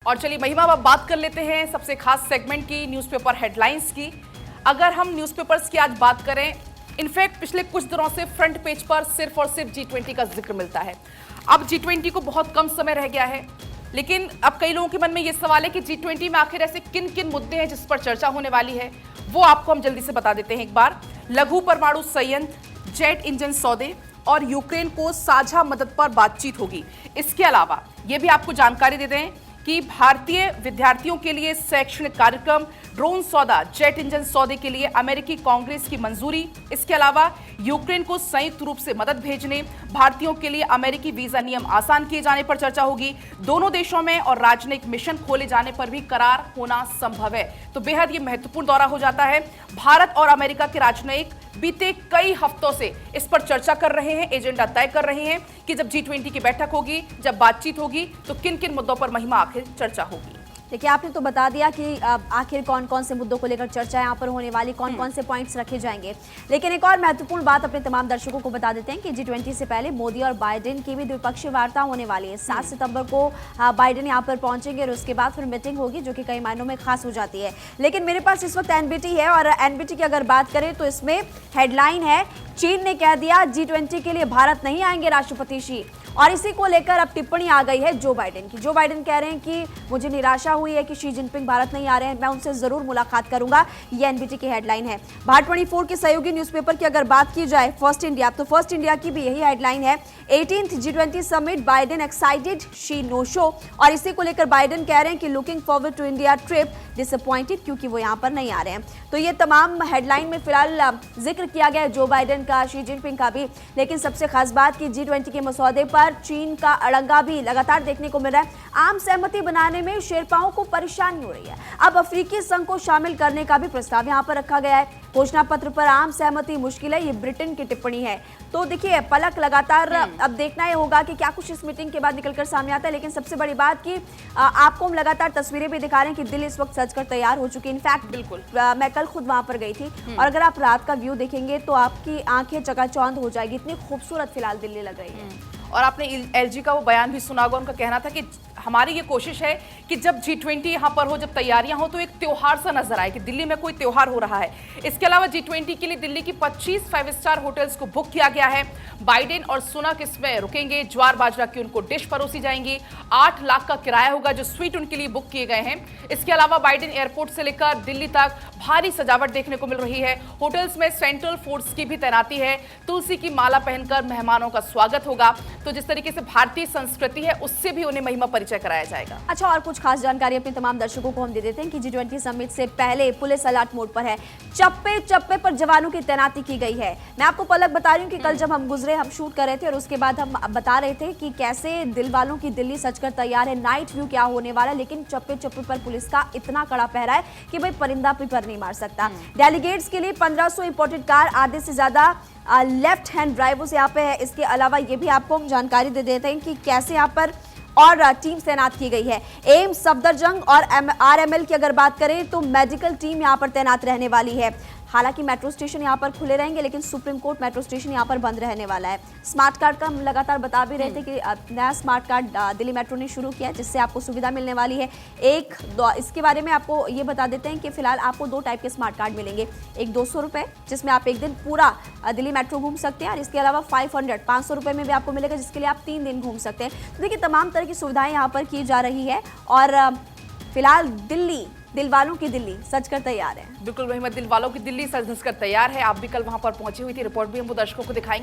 और चलिए महिमा, अब बात कर लेते हैं सबसे खास सेगमेंट की, न्यूज़पेपर हेडलाइंस की। अगर हम न्यूज़पेपर्स की आज बात करें, इनफैक्ट पिछले कुछ दिनों से फ्रंट पेज पर सिर्फ और सिर्फ G20 का जिक्र मिलता है। अब G20 को बहुत कम समय रह गया है, लेकिन अब कई लोगों के मन में ये सवाल है कि G20 में आखिर ऐसे किन किन मुद्दे हैं जिस पर चर्चा होने वाली है, वो आपको हम जल्दी से बता देते हैं। एक बार लघु परमाणु संयंत्र, जेट इंजन सौदे और यूक्रेन को साझा मदद पर बातचीत होगी। इसके अलावा ये भी आपको जानकारी दे दें कि भारतीय विद्यार्थियों के लिए शैक्षणिक कार्यक्रम, ड्रोन सौदा, जेट इंजन सौदे के लिए अमेरिकी कांग्रेस की मंजूरी। इसके अलावा यूक्रेन को संयुक्त रूप से मदद भेजने, भारतीयों के लिए अमेरिकी वीजा नियम आसान किए जाने पर चर्चा होगी। दोनों देशों में और राजनयिक मिशन खोले जाने पर भी करार होना संभव है। तो बेहद ये महत्वपूर्ण दौरा हो जाता है। भारत और अमेरिका के राजनयिक बीते कई हफ्तों से इस पर चर्चा कर रहे हैं, एजेंडा तय कर रहे हैं कि जब G20 की बैठक होगी, जब बातचीत होगी, तो किन किन मुद्दों पर महिमा आखिर चर्चा होगी। देखिए, आपने तो बता दिया कि आखिर कौन कौन से मुद्दों को लेकर चर्चा यहाँ पर होने वाली, कौन कौन से पॉइंट्स रखे जाएंगे। लेकिन एक और महत्वपूर्ण बात अपने तमाम दर्शकों को बता देते हैं कि G20 से पहले मोदी और बाइडेन की भी द्विपक्षीय वार्ता होने वाली है। 7 सितंबर को बाइडेन यहाँ पर पहुंचेंगे और उसके बाद फिर मीटिंग होगी, जो कि कई मायनों में खास हो जाती है। लेकिन मेरे पास इस वक्त NBT है और NBT की अगर बात करें तो इसमें हेडलाइन है, चीन ने कह दिया G20 के लिए भारत नहीं आएंगे राष्ट्रपति शी। और इसी को लेकर अब टिप्पणी आ गई है जो बाइडेन की। जो बाइडेन कह रहे हैं कि मुझे निराशा हुई है कि शी जिनपिंग भारत नहीं आ रहे हैं, मैं उनसे जरूर मुलाकात करूंगा। ये NBT की हेडलाइन है। भारत 24 के सहयोगी न्यूज़पेपर की अगर बात की जाए, फर्स्ट इंडिया, तो फर्स्ट इंडिया की भी यही हेडलाइन है, 18th G20 summit, Biden excited, Xi no show. और इसी को लेकर बाइडेन कह रहे हैं कि looking forward to India trip, disappointed क्योंकि वो यहाँ पर नहीं आ रहे हैं। तो ये तमाम हेडलाइन में फिलहाल जिक्र किया गया है जो बाइडेन का, शी जिनपिंग का भी। लेकिन सबसे खास बात कि G20 के मसौदे पर चीन का अड़ंगा भी लगातार देखने को मिल रहा है। आम सहमति बनाने में शेरपाओं को परेशानी हो रही है। अब अफ्रीकी संघ को शामिल करने का भी प्रस्ताव यहां पर रखा गया है। घोषणा पत्र पर आम सहमति मुश्किल है, ये ब्रिटेन की टिप्पणी है। तो देखिए, पलक लगातार अब देखना ही होगा कि क्या कुछ इस मीटिंग के बाद निकलकर सामने आता है। लेकिन सबसे बड़ी बात कि आपको हम लगातार तस्वीरें भी दिखा रहे हैं कि दिल्ली इस वक्त सजकर तैयार हो चुकी है। इनफैक्ट बिल्कुल मैं कल खुद वहां पर गई थी और अगर आप रात का व्यू देखेंगे तो आपकी आंखें चकाचौंध हो जाएगी, इतनी खूबसूरत फिलहाल दिल्ली लग रही है। और आपने LG का वो बयान भी सुना होगा, उनका कहना था कि हमारी ये कोशिश है कि जब G20 यहाँ पर हो, जब तैयारियां हो, तो एक त्योहार सा नजर आए कि दिल्ली में कोई त्योहार हो रहा है। इसके अलावा G20 के लिए दिल्ली की 25 5 स्टार होटल्स को बुक किया गया है। बाइडेन और सुनक इसमें रुकेंगे, ज्वार बाजरा की उनको डिश परोसी जाएंगी। 8 लाख का किराया होगा जो स्वीट उनके लिए बुक किए गए हैं। इसके अलावा बाइडेन एयरपोर्ट से लेकर दिल्ली तक भारी सजावट देखने को मिल रही है। होटल्स में सेंट्रल फोर्स की भी तैनाती है। तुलसी की माला पहनकर मेहमानों का स्वागत होगा। तो जिस तरीके से भारतीय संस्कृति है, उससे भी उन्हें महिमा परिचय कराया जाएगा। अच्छा, और कुछ खास जानकारी अपने तमाम दर्शकों को हम दे देते हैं कि G20 समिट से पहले पुलिस अलर्ट मोड पर है। चप्पे चप्पे पर जवानों की तैनाती की गई है। मैं आपको पलक बता रही हूँ कि कल जब हम गुजरे, हम शूट कर रहे थे और उसके बाद हम बता रहे थे कि कैसे दिल वालों की दिल्ली सजकर तैयार है, नाइट व्यू क्या होने वाला है। लेकिन चप्पे चप्पे पर पुलिस का इतना कड़ा पहरा है कि भाई परिंदा भी पर नहीं मार सकता। डेलीगेट्स के लिए 1500 इंपोर्टेड कार, आधे से ज्यादा लेफ्ट हैंड ड्राइवर्स यहाँ पे है। इसके अलावा ये भी आपको हम जानकारी दे देते हैं कि कैसे यहाँ पर और टीम तैनात की गई है। एम्स, सफदरजंग और RML की अगर बात करें तो मेडिकल टीम यहाँ पर तैनात रहने वाली है। हालांकि मेट्रो स्टेशन यहाँ पर खुले रहेंगे, लेकिन सुप्रीम कोर्ट मेट्रो स्टेशन यहाँ पर बंद रहने वाला है। स्मार्ट कार्ड का हम लगातार बता भी रहे थे कि नया स्मार्ट कार्ड दिल्ली मेट्रो ने शुरू किया है, जिससे आपको सुविधा मिलने वाली है। इसके बारे में आपको ये बता देते हैं कि फिलहाल आपको 2 टाइप के स्मार्ट कार्ड मिलेंगे। एक 200 रुपये, जिसमें आप एक दिन पूरा दिल्ली मेट्रो घूम सकते हैं, और इसके अलावा 500 रुपये में भी आपको मिलेगा, जिसके लिए आप 3 दिन घूम सकते हैं। तो देखिए, तमाम तरह की सुविधाएं यहाँ पर की जा रही है और फिलहाल दिल्ली, दिल वालों की दिल्ली सजकर तैयार है। बिल्कुल महिमा, दिल वालों की दिल्ली सज धज कर तैयार है। आप भी कल वहां पर पहुंची हुई थी, रिपोर्ट भी हम दर्शकों को दिखाएंगे।